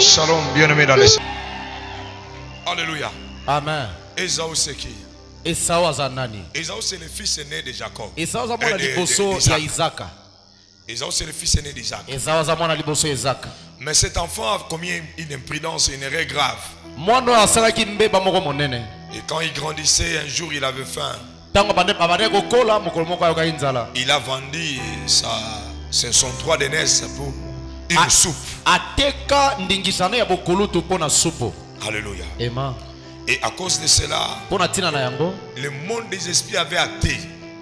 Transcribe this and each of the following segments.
Shalom, bien-aimé dans les... Alléluia. Amen. Esaü c'est qui? Esaü azanani. Esaü c'est le fils aîné de Jacob. Esaü azamwana liboso ya Isaac. Esaü c'est le fils aîné d'Isaac. Esaü azamwana liboso ya Isaac. Mais cet enfant a commis une imprudence, une erreur grave. Mwana asalaki mbeba moko monene. Et quand il grandissait, un jour il avait faim. Tango bande kokola mokolo moko ayoka inzala. Il a vendu son droit d'aînesse pour une soupe. Ateka ndingisana ya bokolutu pona supu. Alléluia. Amen. Et à cause de cela, Pona tina na yango, le monde des esprits avait athée.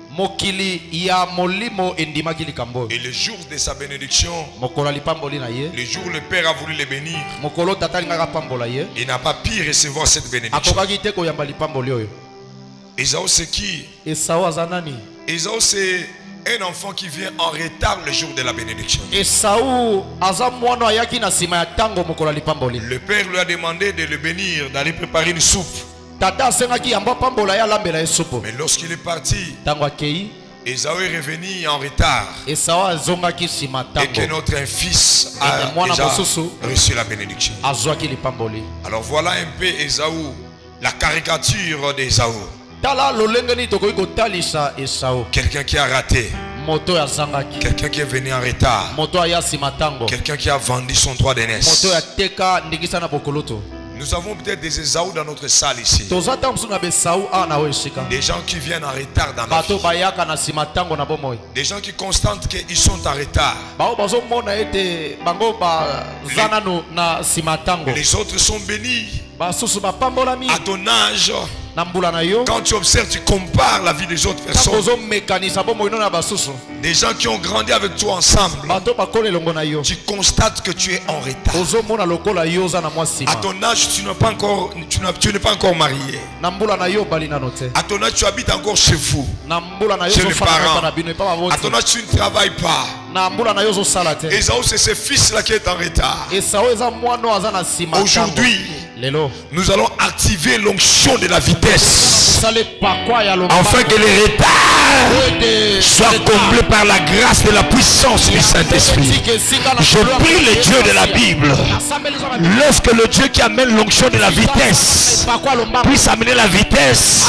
mokili ya molimo endimaki likambo. Et le jour de sa bénédiction, Mokolo lipamboli na ye. le jour où le Père a voulu le bénir, Mokolo tata lingaka pambola ye. il n'a pas pu recevoir cette bénédiction. Akokaki te koyamba lipamboli oyo. Esaü c'est qui? Esaü azanani. Esaü c'est un enfant qui vient en retard le jour de la bénédiction. Esaü aza mwana ayaki na sima ya tango mokolo lipamboli. Le Père lui a demandé de le bénir, d'aller préparer une soupe. Tata asengaki yamba pambola ya lambela esupu. Mais lorsqu'il est parti, Tango akei, Esaü est revenu en retard. Esaü azongaki sima Et que tango. notre fils a mwana déjà mosusu reçu la bénédiction. Azwaki lipamboli. Alors voilà un peu Esaü, la caricature d'Esaü. Tala lolengeni tokoki kotalisa Esaü. Quelqu'un qui a raté, Moto ya zangaki. quelqu'un qui est venu en retard, Moto ya sima tango. quelqu'un qui a vendu son droit d'aînesse. Moto ya teka ndingisa na bokoloto. Nous avons peut-être des Esaü dans notre salle ici. Toza tamsu na Esaü ana weshika. Des gens qui viennent en retard dans la Bato vie. bayaka na sima tango na bomoi. Des gens qui constatent qu'ils sont en retard. Bao bazo mona ete bango ba zana no na sima tango. Les autres sont bénis. Basusu ba pambolami À ton âge, na mbula na yo. quand tu observes, tu compares la vie des autres personnes. Bozo mekanisa bomoi no na basusu. Des gens qui ont grandi avec toi ensemble. Bato bakole longo na yo. Tu constates que tu es en retard. Bozo mona lokola yo za na mwa sima. À ton âge, tu n'es pas encore marié. Na mbula na yo bali na note. À ton âge, tu habites encore chez vous. Na mbula na yo Chez zo les fana parents. na bino pa À bavoti. ton âge, tu ne travailles pas. Na mbula na yo zo sala te. Esaü, c'est ce fils-là qui est en retard. Esaü eza mwana aza na sima. Aujourd'hui, lelo nous allons activer l'onction de la vitesse. sale pakwa ya lomba. Afin que les retards soient comblés par la grâce de la puissance du Saint-Esprit. Je prie le Dieu de la Bible. Lorsque le Dieu qui amène l'onction de la vitesse puisse amener la vitesse,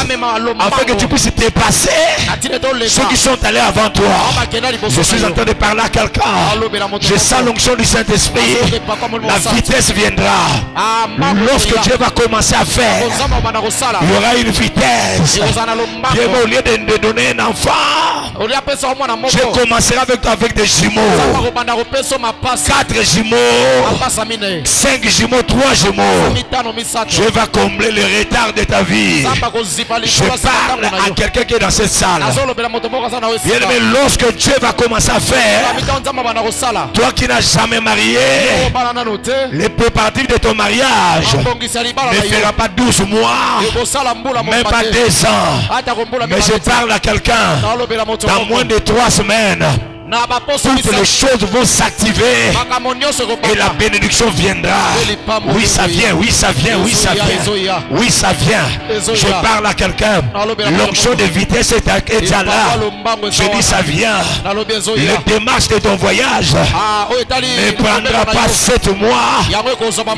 afin que tu puisses te dépasser ceux qui sont allés avant toi. Je suis en train de parler à quelqu'un. Je sens l'onction du Saint-Esprit. La vitesse viendra. Lorsque Dieu va commencer à faire, il y aura une vitesse. Dieu va, au lieu de donner un enfant, Dieu commencera avec des jumeaux. 4 jumeaux, 5 jumeaux, 3 jumeaux. Dieu va combler le retard de ta vie. Je parle à quelqu'un qui est dans cette salle. Bien aimé, lorsque Dieu va commencer à faire, toi qui n'as jamais marié, les préparatifs de ton mariage ne fera pas 12 mois, même pas 2 ans. Mais je parle à quelqu'un, dans moins de 3 semaines, toutes les choses vont s'activer et la bénédiction viendra. Oui, ça vient, oui, ça vient, oui, ça vient. Oui, ça vient. Je parle à quelqu'un. L'onction de vitesse est déjà là. Je dis ça vient. Le démarche de ton voyage ne prendra pas 7 mois.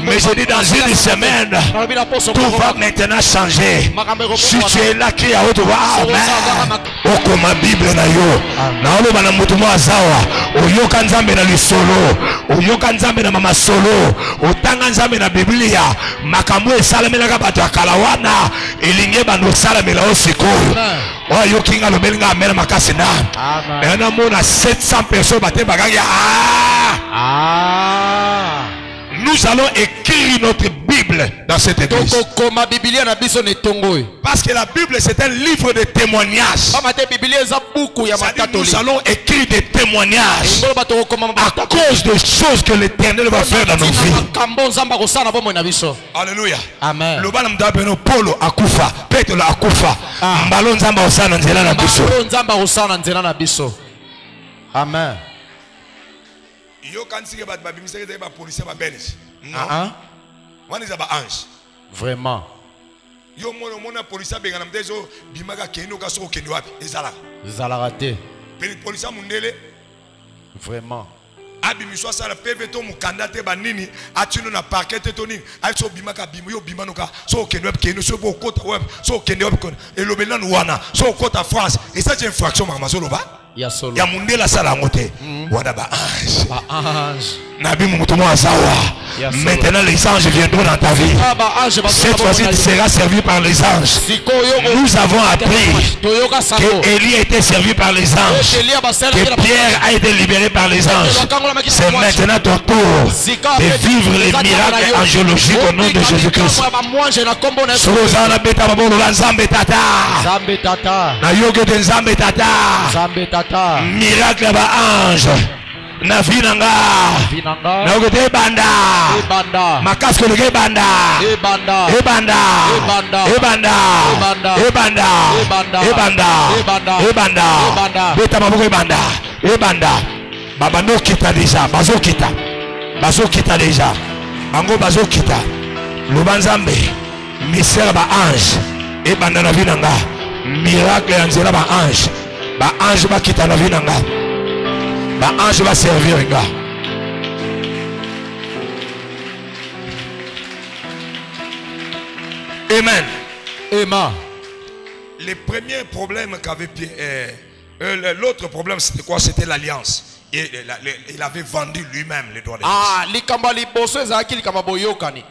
Mais je dis dans une semaine, tout va maintenant changer. Si tu es là, crie à haute voix. Amen. Oko ma Bible na yo. Na olo bana mutu mo azawa. Oyoka nzambe na lisolo. Oyoka nzambe na mama solo. Otanga nzambe na Biblia. Makambo esalamelaka bato ya kala wana. Elinge bano salamela osikoyo. Oyoki nga lobelinga amena makasi na. Mais on a mona 700 personnes bate bagaki. Nous allons écrire notre Bible dans cette église. Parce que la Bible c'est un livre de témoignages. C'est-à-dire nous allons écrire des témoignages à cause des choses que l'Éternel va faire dans nos vies. Alléluia. Amen. Le balam d'abeno Polo akufa, Petro akufa. Mbalo nzamba osana nzela na biso. Amen. Yo kansike bat ba bimiseke te ba policier ba belge. Non. Wana za ba ange. Vraiment. Yo mona policier benga na mtezo bimaka keno ka soko keno wapi ezala. Ezala raté. Policier mundele. Vraiment. abimiswa sala PV to mukanda te banini atino na parquet te toni aiso bimaka bimo yo bimanuka so kenweb kenu so bokota web so kenweb kon elobelan wana so kota France et ça c'est une fraction mamazolo ba ya mundela sala ngote wana ba ange nabi mutumo azawa maintenant les anges viendront dans ta vie. Cette fois-ci tu seras servi par les anges. Nous avons appris que Élie a été servi par les anges, que Pierre a été libéré par les anges. C'est maintenant ton tour de vivre les miracles angelologiques au nom de Jésus-Christ. Miracle ba ange na vinanga na ogote banda makasko le banda ebanda beta maboko ebanda baba no kita déjà bazokita déjà bango bazokita lubanzambe misera ba ange ebanda na vinanga miracle ya nzela ba ange bakita na vinanga. Bah, ange va servir un gars. Amen. Amen. Le premier problème qu'avait Pierre, l'autre problème c'était quoi? C'était l'alliance. Il avait vendu lui-même les droits de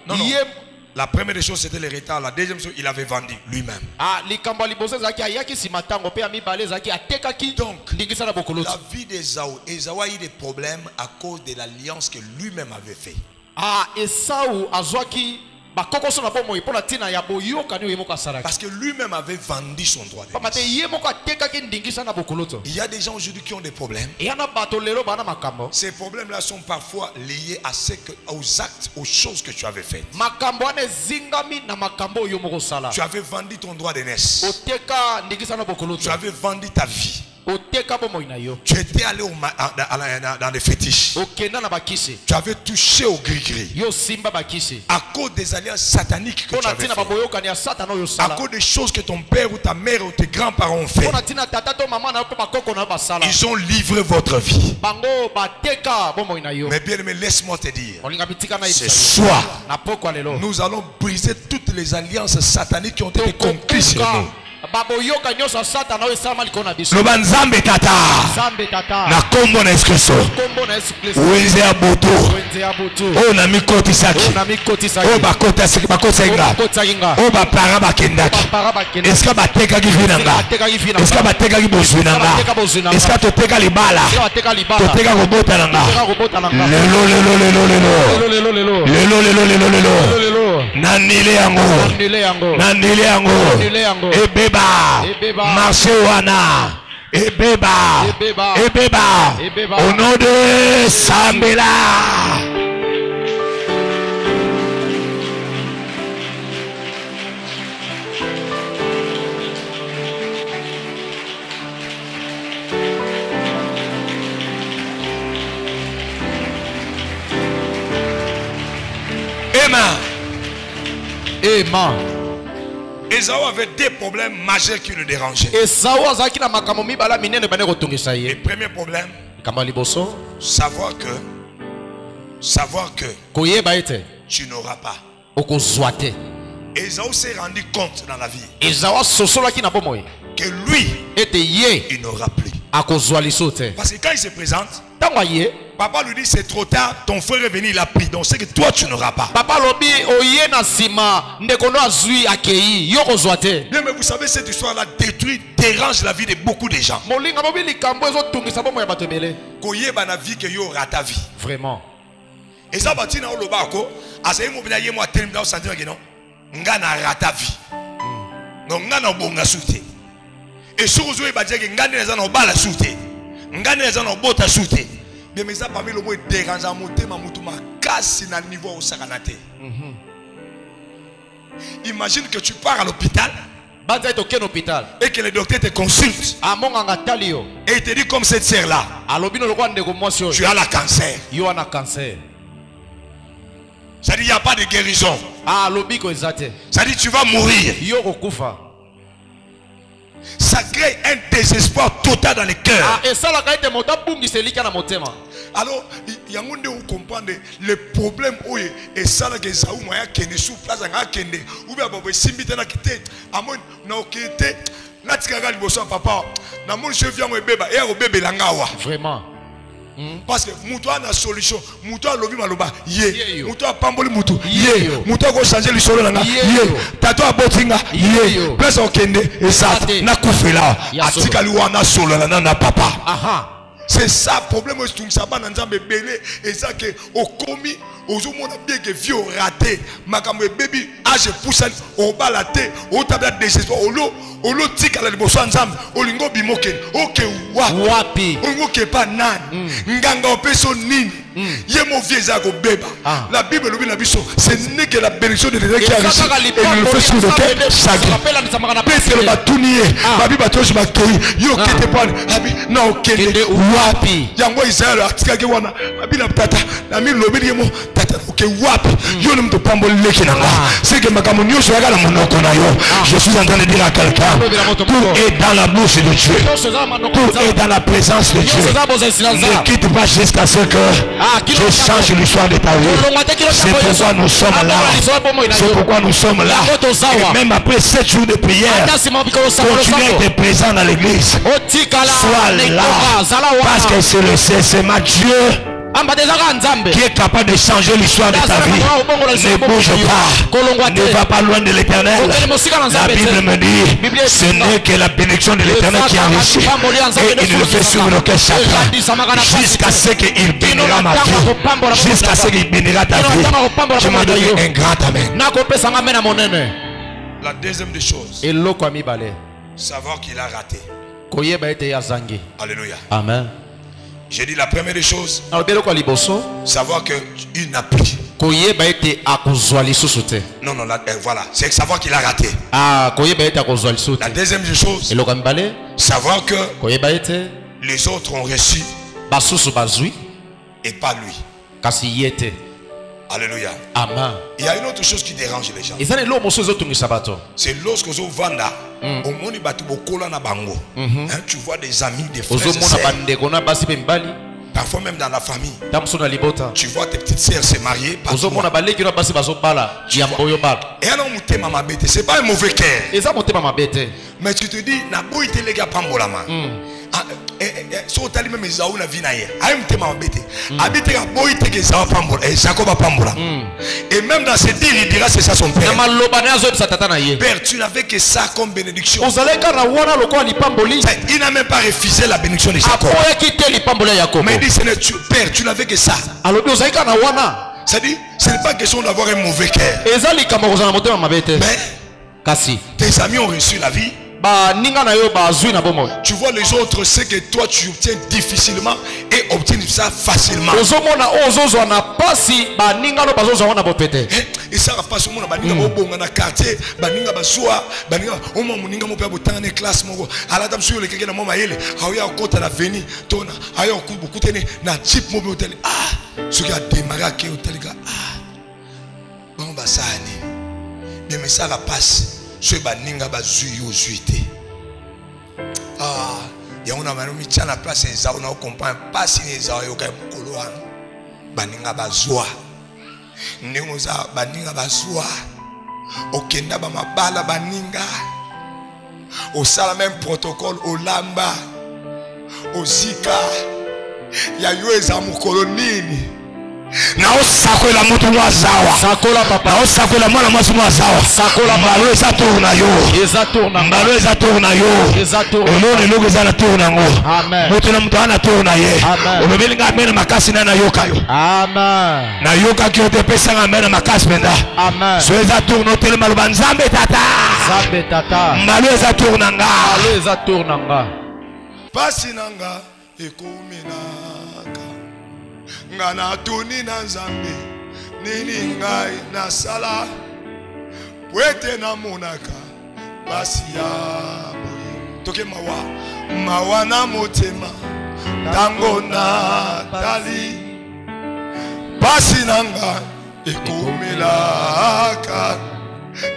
non. La première des choses c'était le retard. La deuxième chose il avait vendu lui-même. Donc la vie d'Ésaü, Ésaü a eu des problèmes à cause de l'alliance que lui-même avait fait. Parce que lui-même avait vendu son droit de Il y a des gens aujourd'hui qui ont des problèmes. Ces problèmes-là sont parfois liés à aux actes, aux choses que tu avais faites. Tu avais vendu ton droit d'aînesse. Tu avais vendu ta vie. Tu étais allé dans les fétiches. Tu avais touché au gris-gris. À cause des alliances sataniques que tu avais fait. À cause des choses que ton père ou ta mère ou tes grands-parents ont fait. Ils ont livré votre vie. Mais bien aimé, laisse-moi te dire. Ce soir, nous allons briser toutes les alliances sataniques qui ont été conclues sur nous. Loba nzambe tata na kombo na Yesu wenze ya butu o na mikoti saki o bakota saki bakota inga o ba para bakendaki eska bateka kivinanga eska bateka kibozunanga eska toteka libala toteka robota nanga lelo nanile yango ebeba marché wana ebeba au nom de Sambela. Amen. Ésaü avait deux problèmes majeurs qui le dérangeaient. Le premier problème, savoir que tu n'auras pas. Ésaü s'est rendu compte dans la vie que lui, il n'aura plus. Parce que quand il se présente, papa lui dit c'est trop tard, ton frère est venu, il a pris. Donc c'est que toi tu n'auras pas. Bien, mais vous savez, cette histoire-là dérange la vie de beaucoup de gens. Vraiment. Et ça, c'est et si vous avez dit que bien mais ça parmi le mot dérangeant motema mutuma casse na niveau au sakanate. Imagine que tu pars à l'hôpital et que le docteur te consulte et il te dit comme cette sœur là tu as la cancer. Ça dit il n'y a pas de guérison. Ça dit tu vas mourir. Ça crée un désespoir total dans le cœur. Alors, yango nde vous comprendre le problème oye et ça là que ça ou moya kende sous place nga kende ou bien bobo simbite na kite amon na okite na tikaka liboso papa na mon chef yango ebeba e ko bebela ngawa Vraiment. parce que muto a na solution muto a lobi maloba ye muto a pamboli muto ye muto a ko changer le solo nga ye tato a botinga ye place okende et ça na kufela atikali wana solo na papa. Aha. C'est ça le problème tout ça na nzambe belé et ça que au commis aux hommes bien que vie au raté makambo baby age pousse au balaté au tabla décision au lo tika la liboso nzambe olingo bimoke oke wapi olingo ke pa nan nganga opeso nini ye mo vie za ko beba la Bible lobi na biso ce n'est que la bénédiction de Dieu qui a reçu et il le fait sur le cœur sacré Peter batunier babi batoshi bakei yo kete pone abi na okende wapi yango Israël atikaki wana babi na tata na mi lobi yemo tata oke wapi yo ne mto pamboli leki nanga c'est que makambo nyonso yaka na monoko na yo je suis en train de dire à quelqu'un tout est dans la bouche de Dieu tout est dans la présence de Dieu ne quitte pas jusqu'à ce que je change l'histoire de ta vie. C'est pourquoi nous sommes là. C'est pourquoi nous sommes là. Et même après 7 jours de prière, continue à être présent dans l'église. Sois là. Parce que c'est ma Dieu qui est capable de changer l'histoire de ta vie. Ne bouge pas. Ne va pas loin de l'Éternel. La Bible me dit ce n'est que la bénédiction de l'Éternel qui enrichit. Et il le fait sur nos cœurs chacun. Jusqu'à ce qu'il bénira ma vie. Jusqu'à ce qu'il bénira ta vie. Je m'en donne un grand amen. La deuxième des choses, savoir qu'il a raté. Alléluia. Amen. J'ai dit la première des choses, savoir qu'il n'a plus. Non, non, voilà, c'est savoir qu'il a raté. La deuxième des choses, savoir que les autres ont reçu et pas lui. Alléluia. Amen. Il y a une autre chose qui dérange les gens. C'est lorsque vous vendez, au monde na bango. Tu vois des amis, des frères et sœurs. Parfois même dans la famille. Tu vois tes petites sœurs se marier. Et alors c'est pas un mauvais cœur. Mais tu te dis, na boy te lega pambolama. So tali même Esaou na vie na ye. Aïe mte ma bête. Habite ka boy te ke Esaou pambola. Et Jacob a pambola. Et même dans ce dire il dira c'est ça son père. Père, tu n'avais que ça comme bénédiction. Il n'a même pas refusé la bénédiction de Jacob. Mais il dit Père, tu n'avais que ça. C'est-à-dire, ce n'est pas question d'avoir un mauvais cœur. Mais tes amis ont reçu la vie. Tu vois les autres, c'est que toi tu obtiens difficilement et obtiens ça facilement. Et ça va pas sur mon quartier, baninga basua, baninga au moment où mon père botan en classe mon à la dame sur le quelqu'un mama yele, aya okota na veni tona, aya okubu tene na chip mo hotel. Ce qui a démarré à hôtel gars. Bon basani. Mais ça va passer. Ce baninga bazui ozuité. Ya una manomi tchana place eza ona comprend pas si eza yo ka mukolo wana. Baninga bazwa. Ndingoza baninga bazwa. Okenda ba mabala baninga. Osala même protocole olamba. Ozika. Ya yo eza mukolo nini. Na osakola mutu mwazawa sakola papa na osakola mwana mwasi mwazawa sakola mbalo eza tourna yo mbalo eza tourna yo olone logo eza na tourna ngo mutu na mutu ana tourna ye olobelinga amena makasi na yoka yo amen na yoka ki otepesa amena makasi penda amen so eza tourna tele maloba nzambe tata mbalo eza tourna nga pasi nanga ekomena ngana tuni na nzambe nini ngai na sala wete na monaka basi ya boye toke mawa na motema tango na tali basi nanga ekomelaka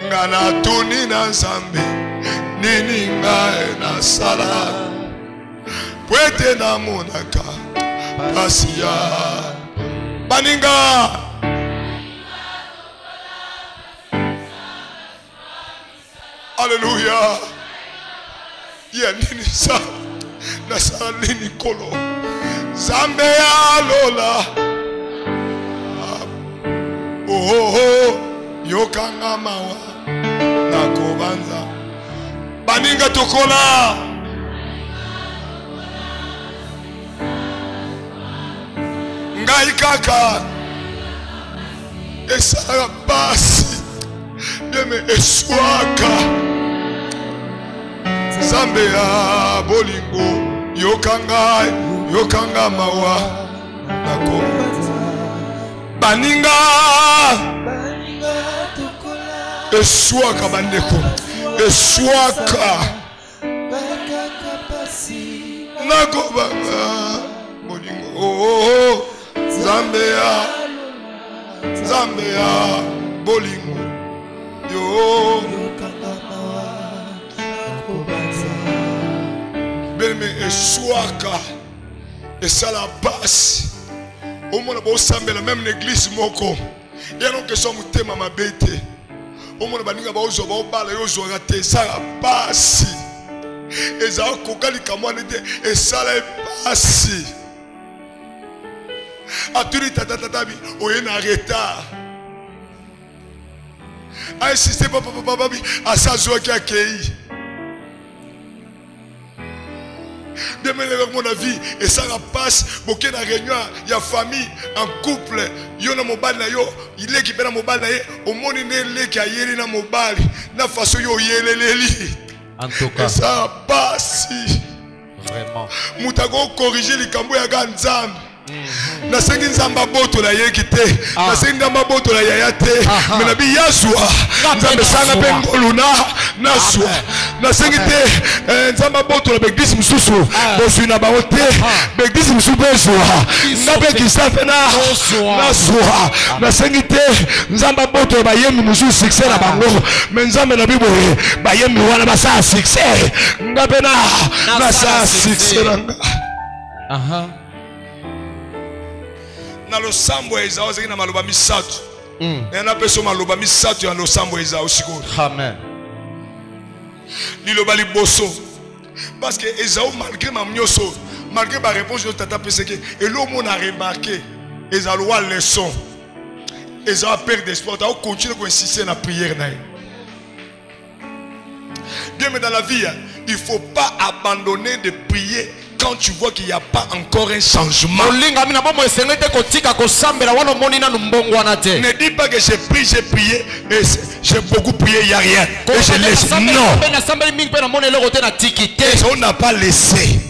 ngana tuni na nzambe nini ngai na sala wete na monaka Basia Baninga. Alléluia. Ya nini sa nasali nikolo Zambe ya lola. Oh yokanga mawa nakobanza baninga tokola ngai kaka esala basi yeme eswaka Zambe ya bolingo yokanga mawa nakobanza baninga eswaka bandeko eswaka nakobanga bolingo Zambe ya bolingo belme eswaka esala basi omona bosambela même l'église moko yano question mutema mabete omona baninga baozo baobala yozo rate esala basi ezala kokalika mwana te esala basi aturi tatatatabi oye na retard insisté papa asa zwaki akei demain avec mon avis et ça la passe boké na réunion ya famille en couple yo na mobali na yo il est qui na mobali na ye au monde ne le ki ayeli na mobali na façon yo yeleleli en tout cas ça passe vraiment mutago corriger likambo ya ganzambe na sengi nzamba boto la yeki te na sengi nzamba boto la yaya te mais na bi yazwa nzambe sanga pe ngoluna naswa na sengi te nzamba boto la begdisi msusu bosu na baote begdisi msusu bezwa ngabe kisafe na naswa na sengi te nzamba boto ba yemi msusu succès na bango mais nzambe na bibo ba yemi wana ba sa succès ngabe na sa succès na na losambo eza ozeki na maloba misatu na peso maloba misatu ya losambo eza osiko amen liloba liboso parce que eza malgré ma mnyoso malgré ba réponse de tata peseke et l'homme on a remarqué eza loi leçon eza perdre d'espoir ta continuer à insister na prière na bien mais dans la vie il faut pas abandonner de prier quand tu vois qu'il n'y a pas encore un changement. Ne dis pas que j'ai prié et j'ai beaucoup prié, il n'y a rien. Et je laisse. Non. Et on n'a pas laissé.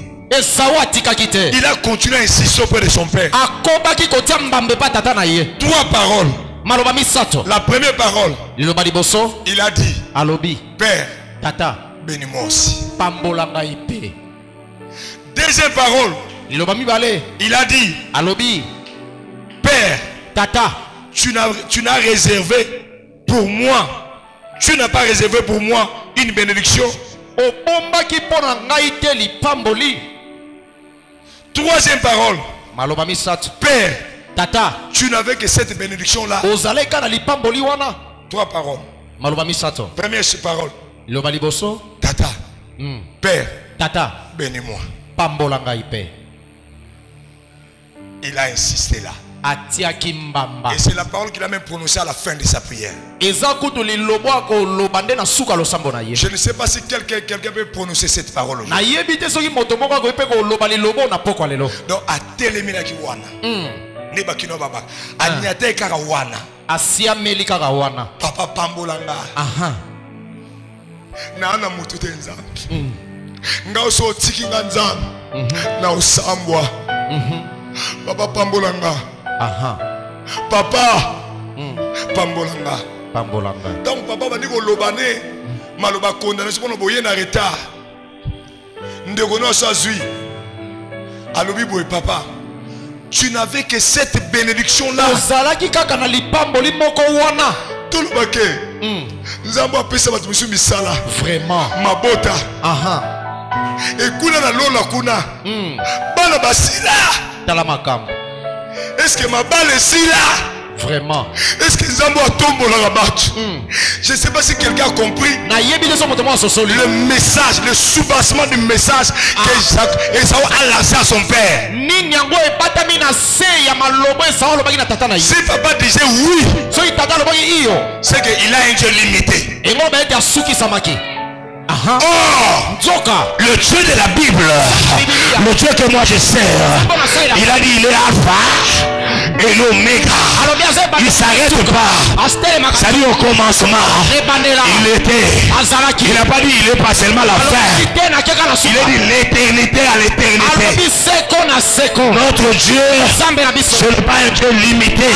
Il a continué à insister auprès de son père. 3 paroles. La première parole, il a dit Père, bénis-moi aussi. Deuxième parole, il a dit Père, tu n'as réservé pour moi, tu n'as pas réservé pour moi une bénédiction. Troisième parole, Père, tu n'avais que cette bénédiction là. 3 paroles. Première parole, Tata, Père, bénis-moi. Il a insisté là. Et c'est la parole qu'il a même prononcée à la fin de sa prière. Je ne sais pas si quelqu'un peut prononcer cette parole aujourd'hui. Donc, à Télémina qui wana. Neba kino baba. Anyate kaka wana. Papa pambolanga. Na ana mutu tenza. Nga so tiki nga nzambe na osambwa papa pambolanga papa pambolanga donc papa bandi kolobane maloba condamné sokono boye na retard ndeko no azui alobi boye papa tu n'avais que cette bénédiction là ozalaki kaka na lipamboli moko wana tolobake nzambe apesa bato misu misala vraiment mabota et kuna na lola kuna bana basila tala makambo Est-ce que ma balle est si là? Vraiment. Est-ce que Nzambo a tombé dans la batte? Je ne sais pas si quelqu'un a compris le message, le soubassement du message que Esau a lancé à son père. Si papa disait oui, c'est qu'il a un Dieu limité. Le Dieu de la Bible, le Dieu que moi je sers, il a dit il est Alpha et l'Oméga. Il ne s'arrête pas. Ça dit au commencement, il était. Il n'a pas dit il est pas seulement la fin. Il a dit l'éternité à l'éternité. Notre Dieu, ce n'est pas un Dieu limité.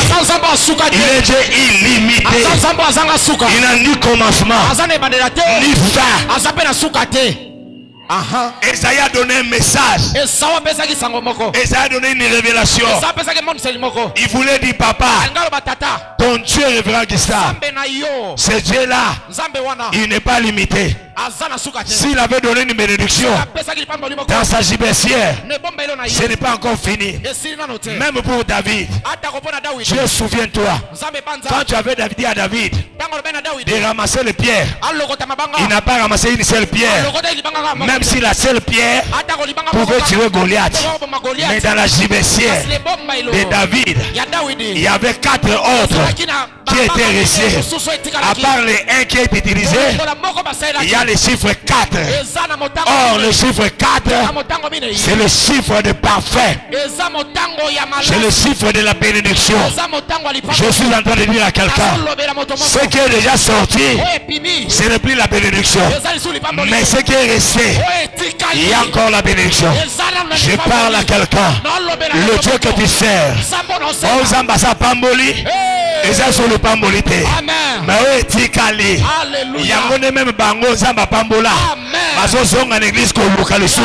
Il est Dieu illimité. Il n'a ni commencement, ni fin. Esaïe a donné un message. Esaïe a donné une révélation. Il voulait dire papa, ton Dieu est révérend Gustave. Ce Dieu-là, il n'est pas limité. S'il avait donné une bénédiction dans sa gibecière, ce n'est pas encore fini. Même pour David, Dieu, souviens-toi, quand tu avais dit à David de ramasser les pierres, il n'a pas ramassé une seule pierre, même si la seule pierre pouvait tuer Goliath. Mais dans la gibecière de David, il y avait 4 autres qui étaient restés. À part les 1 qui est utilisé, il y a le chiffre 4. Or le chiffre 4, c'est le chiffre de parfait. C'est le chiffre de la bénédiction. Je suis en train de dire à quelqu'un, ce qui est déjà sorti, ce n'est plus la bénédiction, mais ce qui est resté, il y a encore la bénédiction. Je parle à quelqu'un, le Dieu que tu sers. Aux ambassades Pamboli, et ça sur le Pambolité. Mais oui, Tikali. Il y a même Bango Zamba Pambola. Parce que en église qu'on localise.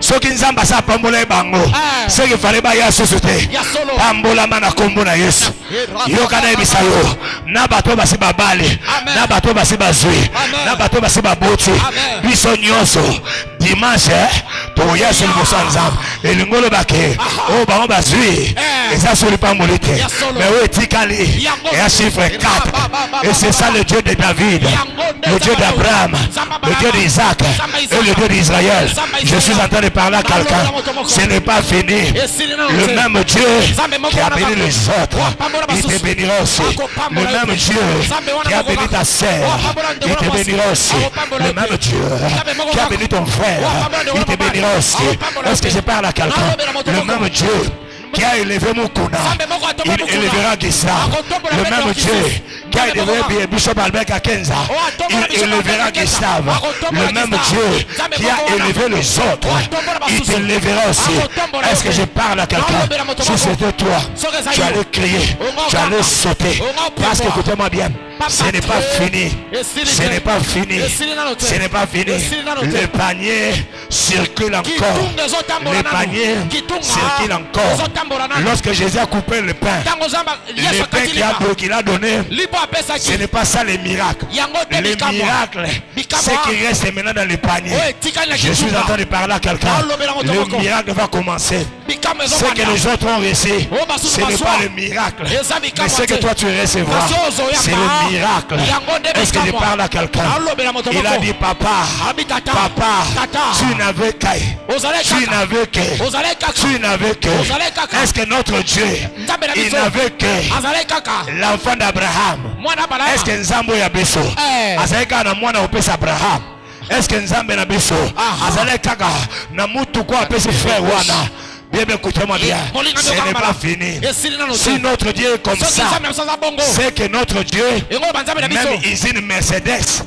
Ceux qui n'ont pas ça Pambola et Bango. C'est qu'il fallait pas y a société. Pambola mana kombo na Yesu. Yokana ebisayo. Na bato basi babali. Na bato basi bazui. Na bato basi baboti. Biso nyonso. Dimanche, pour Yesu le Mosanzam. Et le ngolo bake. Oh ba on bazui. Et ça sur le Pambolité. Mais oui, Tikali. Et un chiffre 4. Et c'est ça le Dieu de David, le Dieu d'Abraham, le Dieu d'Isaac et le Dieu d'Israël. Je suis en train de parler à quelqu'un. Ce n'est pas fini. Le même Dieu qui a béni les autres, il te bénira aussi. Le même Dieu qui a béni ta sœur, il te bénira aussi. Le même Dieu qui a béni ton frère, il te bénira aussi. Est-ce que je parle à quelqu'un? Le même Dieu qui a élevé Mukuna, il élèvera Gissa. Le même Dieu qui a élevé Bishop Albert Kakenza, il élèvera Gustave. Le même Dieu qui a élevé les autres, il t'élèvera aussi. Est-ce que je parle à quelqu'un? Si c'était toi, tu allais crier, tu allais sauter. Parce que écoutez-moi bien, ce n'est pas fini. Ce n'est pas fini. Ce n'est pas fini. Le panier circule encore. Le panier circule encore. Lorsque Jésus a coupé le pain, le pain qu'il a donné, ce n'est pas ça les miracles. Les miracles, c'est qui reste maintenant dans le panier. Je suis en train de parler à quelqu'un. Le miracle va commencer. Ce que les autres ont reçu, ce n'est pas le miracle, mais ce que toi tu recevras, c'est le miracle. Est-ce que je parle à quelqu'un? Il a dit papa, tu n'avais qu'à, tu n'avais que. Est-ce que notre Dieu, il n'avait que l'enfant d'Abraham? Est-ce que Nzambo Yabeso azaleka na mwana opesa Abraham? Est-ce que Nzambe na biso azaleka na mutu kwa apesa frère wana? Bien, écoutez-moi bien, ce n'est pas fini. Si notre Dieu est comme ça, c'est que notre Dieu, même usine Mercedes,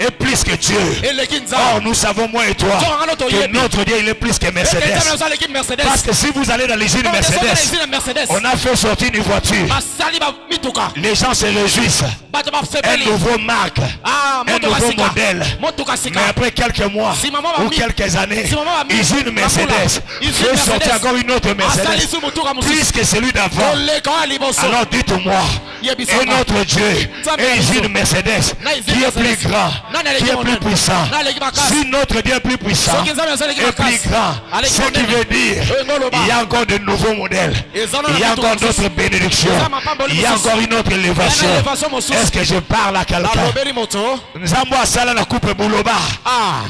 est plus que Dieu. Or, nous savons, moi et toi, que notre Dieu, il est plus que Mercedes. Parce que si vous allez dans l'usine Mercedes, on a fait sortir une voiture. Les gens se réjouissent. Un nouveau marque, un nouveau modèle. Mais après quelques mois ou quelques années, usine Mercedes fais sortir encore une autre Mercedes plus que celui d'avant. Alors dites-moi, un autre Dieu est une Mercedes qui est plus grand, qui est plus puissant. Si notre Dieu est plus puissant et plus grand, ce qui veut dire il y a encore de nouveaux modèles, il y a encore d'autres bénédictions, il y a encore une autre élévation. Est-ce que je parle à quelqu'un? Nzambo asala na coupe buloba.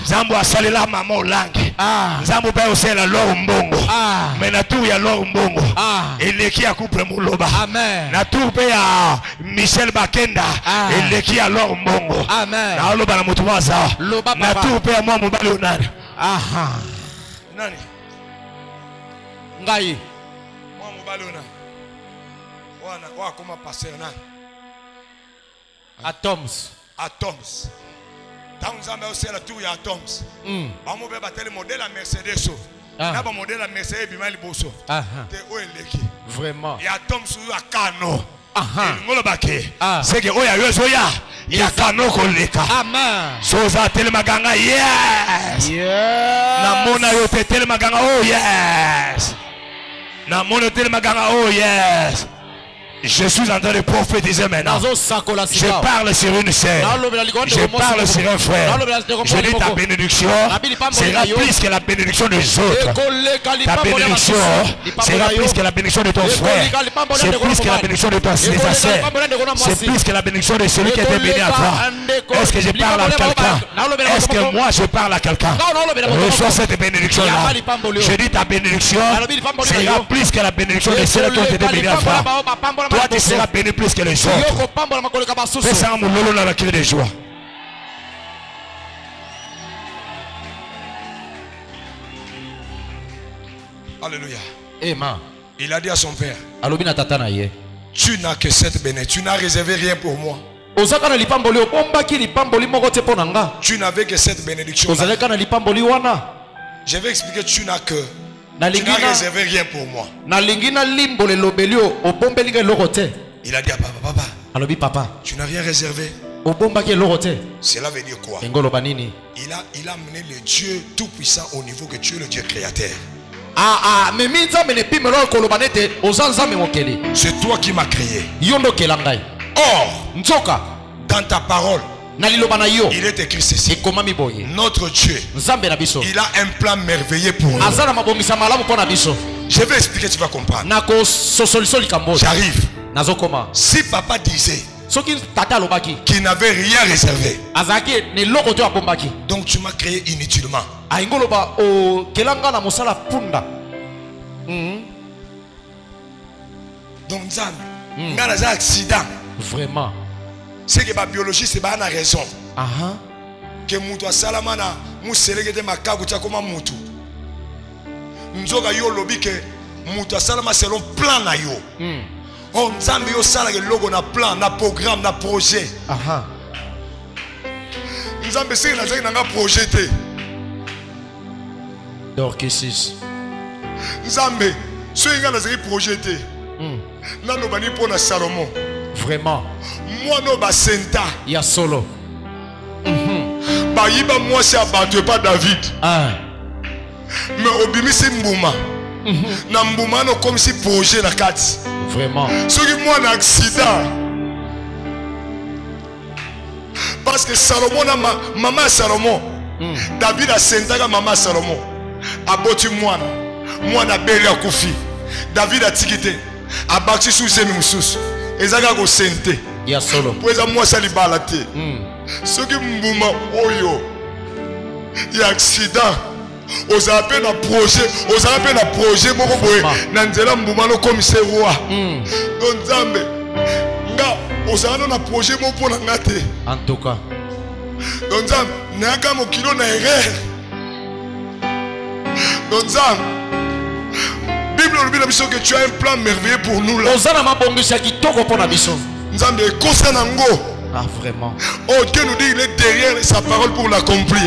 Nzambo asala la maman langue. Nzambo pa osela lor mbongo. Mais na tour ya lor mbongo. Eleki ya coupe buloba. Na tour pe ya Michel Bakenda. Eleki ya lor mbongo. Na loba na mutu waza. Na tour pe ya mwa mobali onani. Nani? Ngai. Mwa mobali onani. Wana koma passer nani? Atoms. Atoms. Tant que aussi la tour ya Atoms. On m'a battu le modèle à Mercedes. N'a pas modèle à Mercedes puis mal bosso. T'es où est-ce vraiment? Et Atoms sur la cano. C'est que oya yozoya. Il y a cano koleka. Amen. Soza tellement ganga yes. Na mona yote tellement ganga oh yes. Na mona tellement ganga oh yes. Je suis en train de prophétiser maintenant. Je parle sur une sœur. Je parle sur un frère. Je dis ta bénédiction sera plus que la bénédiction des autres. Ta bénédiction sera plus que la bénédiction de ton frère. C'est plus que la bénédiction de ton sœur. C'est plus que la bénédiction de celui qui était béni à toi. Est-ce que je parle à quelqu'un? Est-ce que moi je parle à quelqu'un? Reçois cette bénédiction-là. Je dis ta bénédiction sera plus que la bénédiction de celui qui était béni à toi. Toi tu seras béni plus que les autres. Fais ça en moulolo dans la clé de joie. Alléluia. Amen. Il a dit à son père, tu n'as que cette bénédiction, tu n'as réservé rien pour moi. Tu n'avais que cette bénédiction. Je vais expliquer, tu n'as que. Tu n'as réservé rien pour moi. Il a dit à papa, tu n'as rien réservé. Cela veut dire quoi? Il a amené le Dieu tout-puissant au niveau que tu es le Dieu créateur. C'est toi qui m'as créé. Or, dans ta parole, il est écrit ceci. Notre Dieu, il a un plan merveilleux pour nous. Je vais expliquer, tu vas comprendre. J'arrive. Si papa disait qu'il n'avait rien réservé, donc tu m'as créé inutilement. Donc il y a un accident. Vraiment. C'est que la biologie, c'est pas une raison. Que mutu salama na muselege makagu cha koma mutu. Nzoga yo lobi que mutu salama selon plan na yo. On nzambe yo sala ke logo na plan, na programme, na projet. Nzambe c'est na zaki na projet te. Donc ici. Nzambe c'est na zaki projet te. Na no bani pour na Salomon. Vraiment. Moi no ba senta. Ya solo. Ba yiba moi c'est abattu pas David. Mais obimi c'est Mbouma. Na Mbouma no comme si projet na kati. Vraiment. Ce qui moi un accident. Parce que Salomon na maman Salomon. David a senta ka maman Salomon. Aboti moi na beli akufi. David a tikité. Abati sous ses mususu. Ezaka ko sente. Ya solo. Poeza moi ça libala te. Ce qui Mbouma oyo. Il y a accident. Aux appels na projet moko boye na nzela Mbouma no commissaire roi. Donc Nzambe nga osana na projet mo pona ngate. En tout cas. Donc Nzambe na ka mo kilo na erreur. Donc Nzambe Bible nous dit que tu as un plan merveilleux pour nous là. Nzambe kosa nango. Vraiment. Oh, Dieu nous dit il est derrière sa parole pour l'accomplir.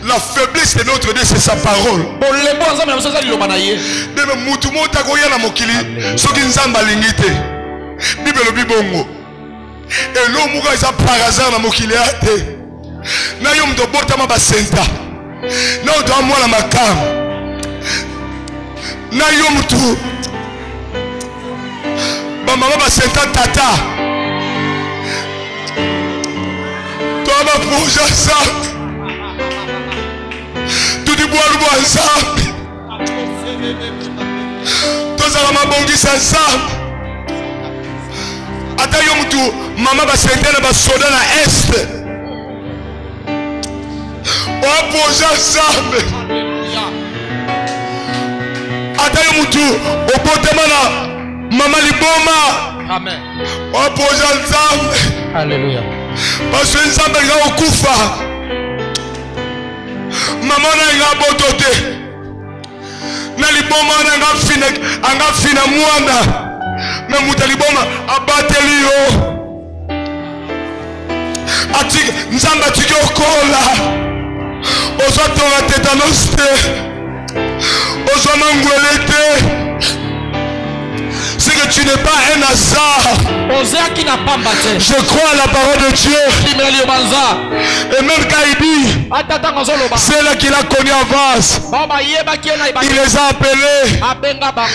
La faiblesse de notre Dieu c'est sa parole. Même mutumo takoya na mokili soki Nzamba lingite. Bible lobi bongo. Et l'homme muka isa par hasard na mokili ate. Na yom do botama ba senta. Na oto mwana makamu. Na yo mutu. Ba mama ba 50 tata. Toi ma projet ça. Tout du bois le ensemble. Tous à ma bongi ensemble. Ata yo mutu mama ba 50 ba soda na est. O projet ensemble. Ata yo mutu o potema na Mama liboma. Amen. O projet ensemble. Alléluia. Parce que ensemble nga okufa. Mama na nga botote. Na liboma na nga fina mwana. Na muta liboma abateli yo. Ati nzamba atiki okola. Ozo tonga tétanos te. Ozo mangwele te. C'est que tu n'es pas un hasard. Je crois à la parole de Dieu. Et même quand il dit, c'est là qu'il a connu avance. Il les a appelés.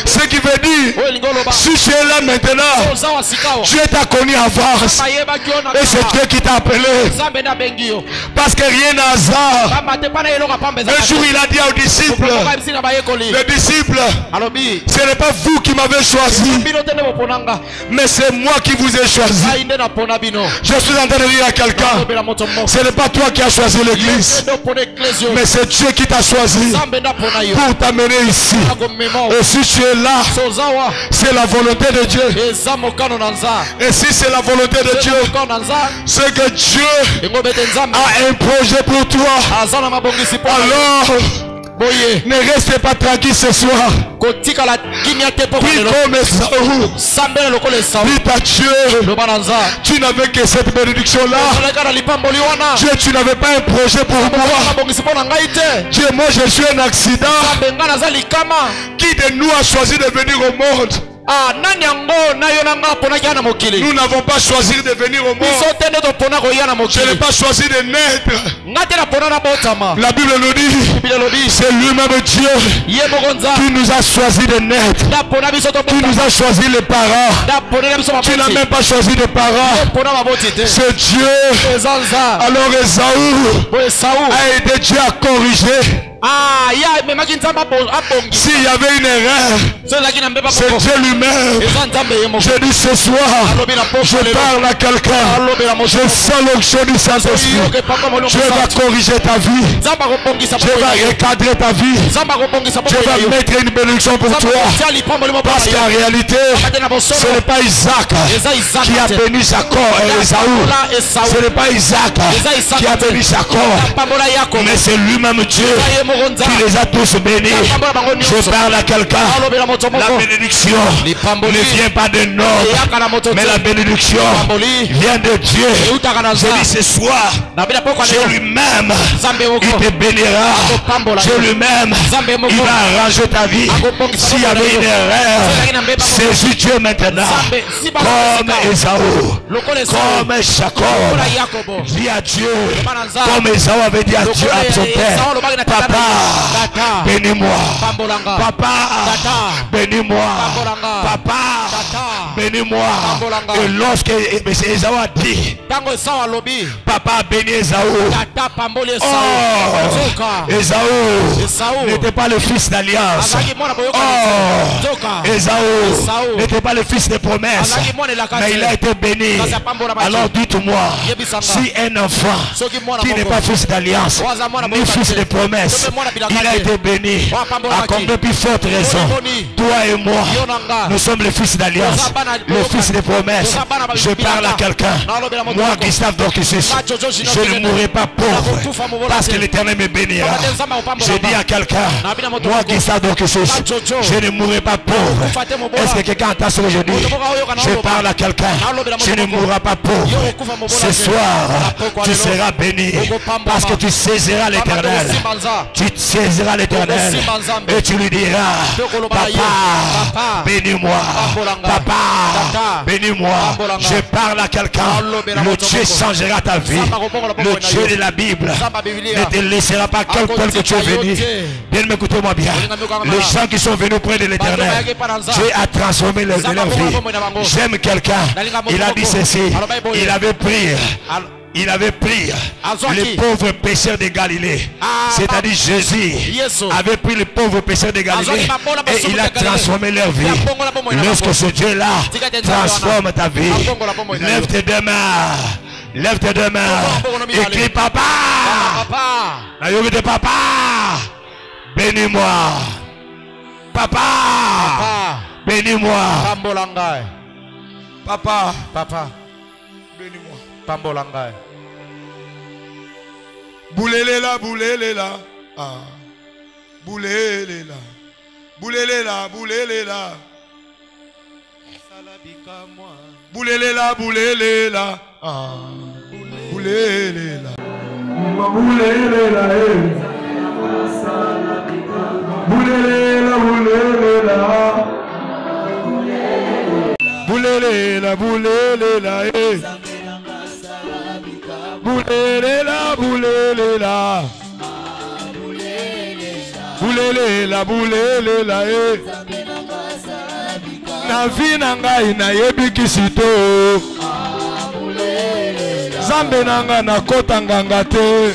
Ce qui veut dire, si tu es là maintenant, Dieu t'a connu avance. Et c'est Dieu qui t'a appelé. Parce que rien n'est hasard. Un jour il a dit aux disciples, les disciples, ce n'est pas vous qui m'avez choisi, mais c'est moi qui vous ai choisi. Je suis en train de dire à quelqu'un, ce n'est pas toi qui as choisi l'église, mais c'est Dieu qui t'a choisi pour t'amener ici. Et si tu es là, c'est la volonté de Dieu. Et si c'est la volonté de Dieu, c'est que Dieu a un projet pour toi. Alors ne restez pas tranquille ce soir. Prie comme Esaü. Prie ta Dieu. Tu n'avais que cette bénédiction-là. Dieu, tu n'avais pas un projet pour moi. Dieu, moi je suis un accident. Qui de nous a choisi de venir au monde? Nous n'avons pas choisi de venir au monde. Je n'ai pas choisi de naître. La Bible nous dit, c'est lui-même Dieu qui nous a choisi de naître. Qui nous a choisi les parents. Tu n'as même pas choisi de parents. C'est Dieu. Alors Esaü a aidé Dieu à corriger. S'il y avait une erreur, c'est Dieu lui-même. Je dis ce soir, je parle à quelqu'un, je sens l'onction du Saint-Esprit. Dieu va corriger ta vie, Dieu va recadrer ta vie, Dieu va mettre une bénédiction pour toi. Parce qu'en réalité, ce n'est pas Isaac qui a béni Jacob et Esaü. Ce n'est pas Isaac qui a béni Jacob, mais c'est lui-même Dieu qui les a tous bénis. Je parle à quelqu'un. La bénédiction ne vient pas de nous, mais la bénédiction vient de Dieu. Je dis ce soir, Dieu lui-même, il te bénira. Dieu lui-même, il va arranger ta vie. S'il y avait une erreur, saisis Dieu maintenant. Comme Esaü, comme Jacob, dis à Dieu, comme Esaü avait dit à Dieu, à son père, papa, bénis-moi. Papa, bénis-moi. Papa, bénis-moi. Et lorsque Esaü a dit, papa béni Esaü. Oh, Esaü n'était pas le fils d'alliance. Oh, Esaü n'était pas le fils de promesse, mais il a été béni. Alors dites-moi, si un enfant qui n'est pas fils d'alliance, ni fils de promesse, il a été béni, à combien plus forte raison, toi et moi, nous sommes les fils d'alliance, les fils de promesse. Je parle à quelqu'un. Moi, Gustave Dorcussus, je ne mourrai pas pauvre, parce que l'Éternel me bénira. Je dis à quelqu'un, moi, Gustave Dorcussus, je ne mourrai pas pauvre. Est-ce que quelqu'un entend ce que je dis? Je parle à quelqu'un, je ne mourrai pas pauvre. Ce soir, tu seras béni, parce que tu saisiras l'Éternel. Tu saisiras l'Éternel et tu lui diras, papa, Papa, bénis-moi. Papa, bénis-moi. Je parle à quelqu'un. Le Dieu changera ta vie. Le Dieu de la Bible ne te laissera pas tel que tu es venu. Bien, écoutez-moi bien. Les gens qui sont venus près de l'Éternel, Dieu a transformé leur vie. J'aime quelqu'un. Il a dit ceci. Il avait pris les pauvres pécheurs de Galilée. C'est-à-dire Jésus avait pris les pauvres pécheurs de Galilée et il a transformé leur vie. Lorsque ce Dieu-là transforme ta vie, lève tes deux mains. Lève tes deux mains. Écris papa. Papa. Bénis-moi. Papa. Bénis-moi. Papa. Bénis-moi. Pambolangai. Bouléléla, bouléléla. Ah. Bouléléla. Bouléléla, bouléléla. Bouléléla, bouléléla. Ah. Bouléléla. Bouléléla, bouléléla, bouléléla. Bouléléla, bouléléla, bouléléla, bouléléla. Bouléléla, bouléléla, na vie na ngai na yebi kisito. Zambe nanga na kota nganga te.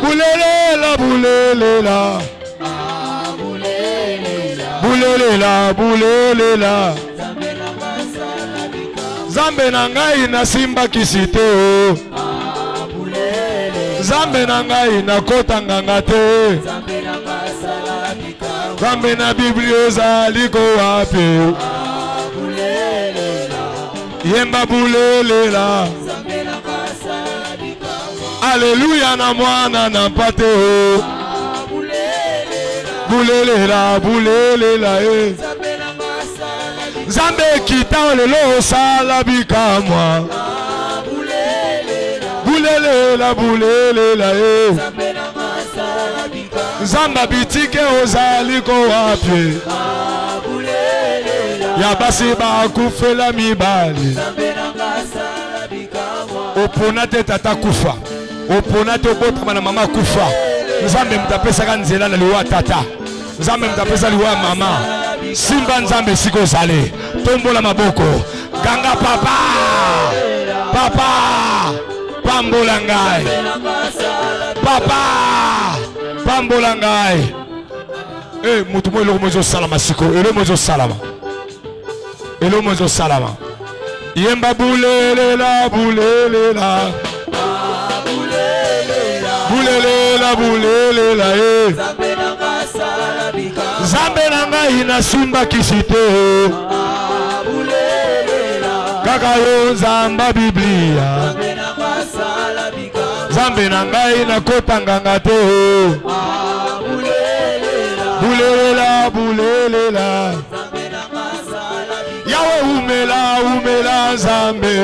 Bouléléla, bouléléla. Bouléléla, bouléléla. Zambe na ngai na simba kisito. Zambe na ngai na kota nganga te. Zambe na Biblio zali ko wapi. Yemba bouléléla. Alléluia na mwana na mpate o. Bouléléla, bouléléla. Zambe kita lelo sala bikamwa. Bouléléla, bouléléla. Zamba bitike ozali ko wapi. Ya basi ba kufela mibali. Opona te tata kufa. Opona te bota na mama kufa. Nzambe mtapesa kanzela na liwa tata. Nzambe mtapesa liwa mama. Simba nzambe siko zale. Tombola maboko. Ganga papa. Papa. Pambola ngai. Papa. Pambola ngai. Eh, mutu mo mozo salama siko. Elo mozo salama. Elo mozo salama. Yemba bouléléla, bouléléla. Bouléléla, bouléléla. Zambe nanga ina simba kisite. Kaka yo zamba Biblia. Zambe nanga ina kota nganga te. Bouléléla, bouléléla. Yawe umela zambe.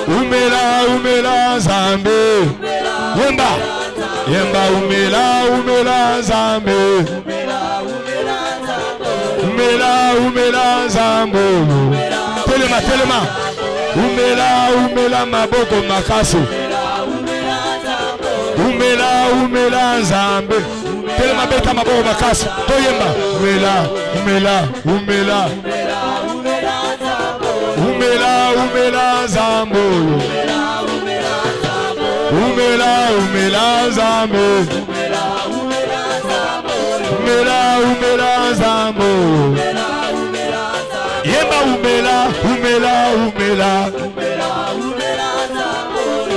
Umela zambe. Yemba umela zambe. Umela zambe. Telema. Umela maboko makasu. Umela zambe. Telema beta maboko makasu. Toyemba. Umela zambe. Umela zambe. Umela zambe. Yemba umela.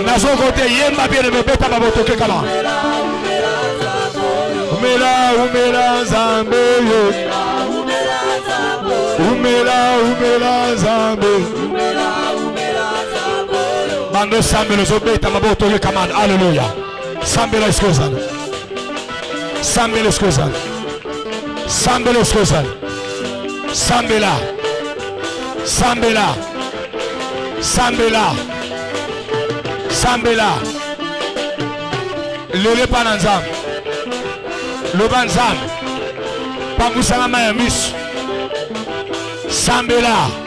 Nazo kote yemba bien me beta baboto ke kala. Umela zambe. Umela zambe. Mando sambe lo beta baboto ke kama. Hallelujah. Sambe la scusa. Sambe la scusa. Sambe la scusa. Sambela. Sambela. Sambela. Sambela. Lele pananzam. Lobanzame. Pambusanga Mayamis. Sambela.